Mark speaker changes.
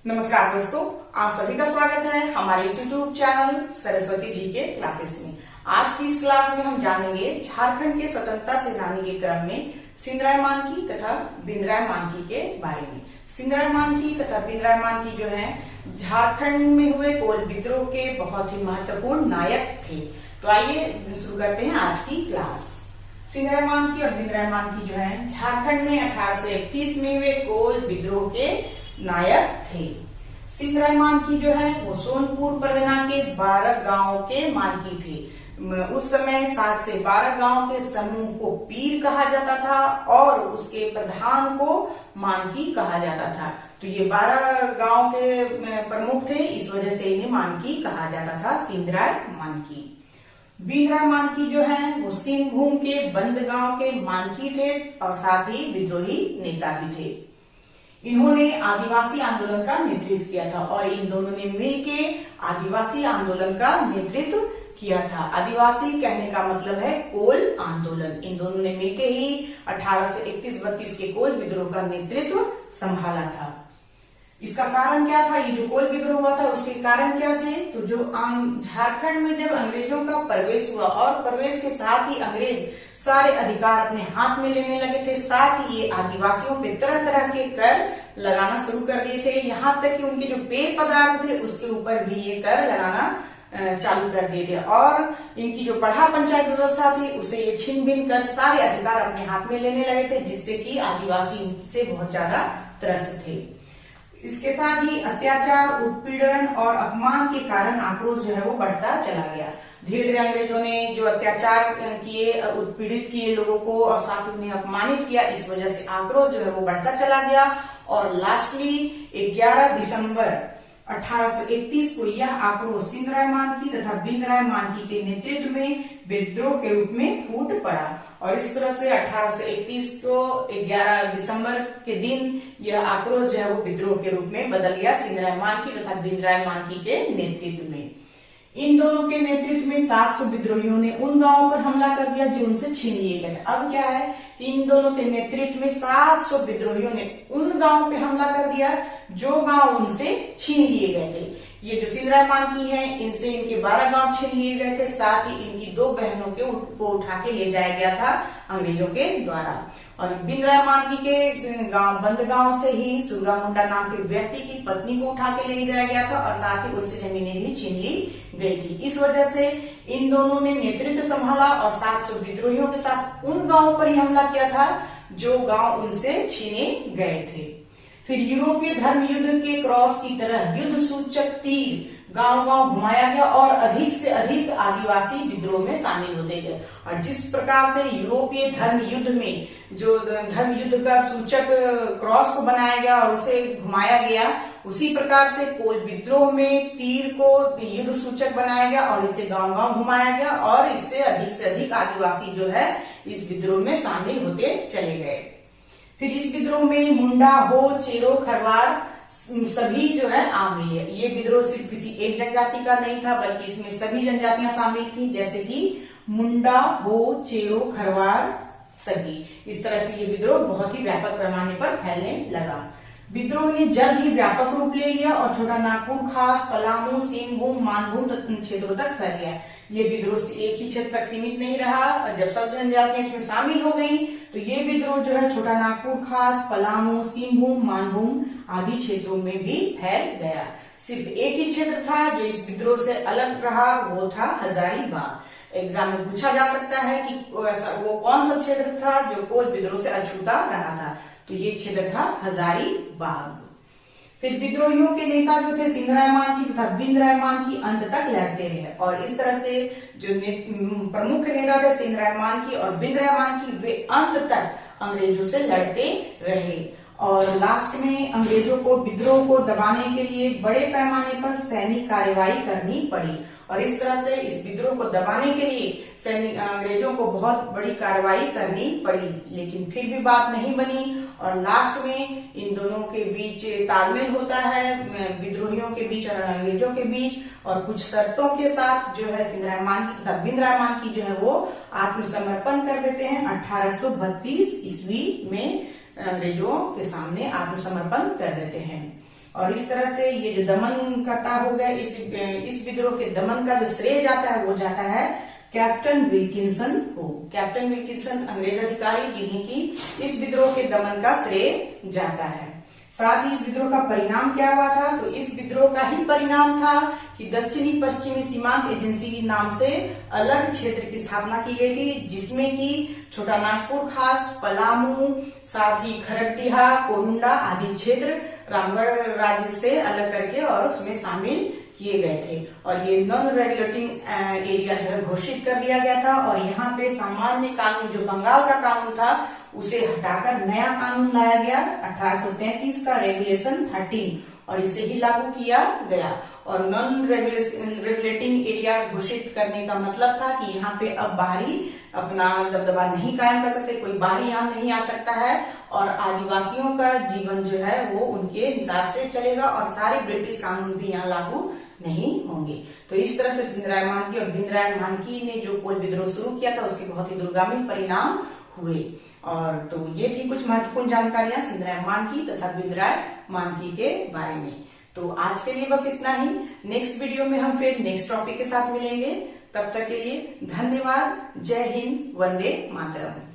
Speaker 1: नमस्कार दोस्तों, आप सभी का स्वागत है हमारे इस यूट्यूब चैनल सरस्वती जी के क्लासेस में। आज की इस क्लास में हम जानेंगे झारखंड के स्वतंत्रता सेनानी के क्रम में सिंगराय मानकी तथा बिंद्राय मानकी के बारे में। सिंगराय मानकी तथा बिंद्राय मानकी जो है झारखंड में हुए कोल विद्रोह के बहुत ही महत्वपूर्ण नायक थे। तो आइए शुरू करते हैं आज की क्लास। सिंगराय मानकी और बिंद्राय मानकी जो है झारखंड में 1831 में हुए कोल विद्रोह के नायक थे। सिंगराय मानकी जो है वो सोनपुर परगना के 12 गांवों के मानकी थे। उस समय 7 से 12 गांव के समूह को पीर कहा जाता था और उसके प्रधान को मानकी कहा जाता था। तो ये 12 गांव के प्रमुख थे, इस वजह से इन्हें मानकी कहा जाता था, सिंगराय मानकी। बिंद्राय मानकी जो है वो सिंहभूम के बंद गांव के मानकी थे और साथ ही विद्रोही नेता भी थे। इन्होंने आदिवासी आंदोलन का नेतृत्व किया था और इन दोनों ने मिलके आदिवासी आंदोलन का नेतृत्व किया था। आदिवासी कहने का मतलब है कोल आंदोलन। इन दोनों ने मिलके ही 1831-32 के कोल विद्रोह का नेतृत्व संभाला था। इसका कारण क्या था? ये जो कोल विद्रोह हुआ था उसके कारण क्या थे? तो जो झारखंड में जब अंग्रेजों का प्रवेश हुआ और प्रवेश के साथ ही अंग्रेज सारे अधिकार अपने हाथ में लेने लगे थे, साथ ही ये आदिवासियों पे तरह तरह के कर लगाना शुरू कर दिए थे। यहाँ तक कि उनके जो पेय पदार्थ थे उसके ऊपर भी ये कर लगाना चालू कर दिए थे और इनकी जो पढ़ा पंचायत व्यवस्था थी उसे ये छीन भिन कर सारे अधिकार अपने हाथ में लेने लगे थे, जिससे कि आदिवासी इनसे बहुत ज्यादा त्रस्त थे। इसके साथ ही अत्याचार, उत्पीड़न और अपमान के कारण आक्रोश जो है वो बढ़ता चला गया। धीरे धीरे अंग्रेजों ने जो अत्याचार किए, उत्पीड़ित किए लोगों को और साथ ही उन्हें अपमानित किया, इस वजह से आक्रोश जो है वो बढ़ता चला गया और लास्टली 11 दिसंबर 1831 को यह आक्रोश सिंगराय मानकी तथा बिंद्राय मानकी के नेतृत्व में विद्रोह के रूप में फूट पड़ा और इस तरह से 1831 को 11 दिसंबर के दिन यह आक्रोश जो है वो विद्रोह के रूप में बदल गया सिंगराय मानकी तथा बिंद्राय मानकी के नेतृत्व में। इन दोनों के नेतृत्व में 700 विद्रोहियों ने उन गांवों पर हमला कर दिया जो उनसे छीन लिए गए थे। अब क्या है कि इन दोनों के नेतृत्व में 700 विद्रोहियों ने उन गांवों पे हमला कर दिया जो गांव उनसे छीन लिए गए थे। ये जो सिंगराय मानकी है इनसे इनके 12 गांव छीन लिए गए थे, साथ ही इनकी 2 बहनों को उठा के ले जाया गया था अंग्रेजों के द्वारा। और बिंद्राय मानकी के गांव बंद गांव से ही सुरगा मुंडा नाम के व्यक्ति की पत्नी को उठा के ले जाया गया था और साथ ही उनसे जमीनें भी छीन ली गई थी। इस वजह से इन दोनों ने नेतृत्व संभाला और 700 विद्रोहियों के साथ उन गांवों पर ही हमला किया था जो गांव उनसे छीने गए थे। फिर यूरोपीय धर्म युद्ध के क्रॉस की तरह युद्ध सूचक तीर गांव गांव घुमाया गया और अधिक से अधिक आदिवासी विद्रोह में शामिल होते गए। और जिस प्रकार से यूरोपीय धर्म युद्ध में जो धर्म युद्ध का सूचक क्रॉस को बनाया गया और उसे घुमाया गया, उसी प्रकार से कोल विद्रोह में तीर को युद्ध सूचक बनाया गया और इसे गांव गांव घुमाया गया और इससे अधिक आदिवासी जो है इस विद्रोह में शामिल होते चले गए। फिर इस विद्रोह में मुंडा, हो, चेरो, खरवार सभी जो है शामिल है। ये विद्रोह सिर्फ किसी एक जनजाति का नहीं था बल्कि इसमें सभी जनजातियां शामिल थी, जैसे कि मुंडा, हो, चेरो, खरवार सभी। इस तरह से ये विद्रोह बहुत ही व्यापक पैमाने पर फैलने लगा। विद्रोह ने जल्द ही व्यापक रूप ले लिया और छोटा नागपुर, खास, पलामू, सिंहभूम, मानभूम क्षेत्रों तक फैल गया। ये विद्रोह एक ही क्षेत्र तक सीमित नहीं रहा। जब सब जनजातियां इसमें शामिल हो गई तो ये विद्रोह जो है छोटा नागपुर, खास, पलामू, सिंहभूम, मानभूम आदि क्षेत्रों में भी फैल गया। सिर्फ एक ही क्षेत्र था जो इस विद्रोह से अलग रहा, वो था हजारीबाग। एग्जाम में पूछा जा सकता है कि वो कौन सा क्षेत्र था जो कोल विद्रोह से अछूता रहा था, तो ये क्षेत्र था हजारीबाग। फिर विद्रोहियों के नेता जो थे सिंगराय मानकी तथा बिंद्राय मानकी अंत तक लड़ते रहे और इस तरह से जो प्रमुख नेता थे सिंगराय मानकी और बिंद्राय मानकी वे अंत तक अंग्रेजों से लड़ते रहे और लास्ट में अंग्रेजों को विद्रोह को दबाने के लिए बड़े पैमाने पर सैनिक कार्यवाही करनी पड़ी और इस तरह से इस विद्रोह को दबाने के लिए अंग्रेजों को बहुत बड़ी कार्रवाई करनी पड़ी, लेकिन फिर भी बात नहीं बनी और लास्ट में इन दोनों के बीच तालमेल होता है, विद्रोहियों के बीच और अंग्रेजों के बीच, और कुछ शर्तों के साथ जो है सिंगराय मानकी तथा बिंद्राय मानकी जो है वो आत्मसमर्पण कर देते हैं। 1832 ईस्वी में अंग्रेजों के सामने आत्मसमर्पण कर देते हैं। और इस तरह से ये जो दमन करता हो गया, इस विद्रोह के दमन का जो श्रेय जाता है वो जाता है कैप्टन विल्किंसन को। कैप्टन विल्किंसन अंग्रेज अधिकारी जिन्हें की इस विद्रोह के दमन का श्रेय जाता है। साथ ही इस विद्रोह का परिणाम क्या हुआ था, तो इस विद्रोह का ही परिणाम था कि दक्षिणी पश्चिमी सीमांत एजेंसी के नाम से अलग क्षेत्र की स्थापना की गई थी, जिसमें कि छोटा नागपुर खास, पलामू, साथ ही खरकटिया, कोरुंडा आदि क्षेत्र रामगढ़ राज्य से अलग करके और उसमें शामिल किए गए थे। और ये नॉन रेगुलेटिंग एरिया जो है घोषित कर दिया गया था। और यहाँ पे सामान्य कानून जो बंगाल का कानून था उसे हटाकर नया कानून लाया गया 1833 का रेगुलेशन 13, और इसे ही लागू किया गया। और नॉन रेगुलेटिंग एरिया घोषित करने का मतलब था कि यहाँ पे अब बाहरी अपना दबदबा नहीं कायम कर सकते, कोई बाहरी यहाँ नहीं आ सकता है, और आदिवासियों का जीवन जो है वो उनके हिसाब से चलेगा और सारे ब्रिटिश कानून भी यहाँ लागू नहीं होंगे। तो इस तरह से सिंधराय मानकी और भिंदराय मानकी ने जो कोल विद्रोह शुरू किया था उसके बहुत ही दूरगामी परिणाम हुए। और तो ये थी कुछ महत्वपूर्ण जानकारियां सिंधराय मानकी तथा भिंदराय मानकी के बारे में। तो आज के लिए बस इतना ही। नेक्स्ट वीडियो में हम फिर नेक्स्ट टॉपिक के साथ मिलेंगे। तब तक के लिए धन्यवाद। जय हिंद, वंदे मातरम।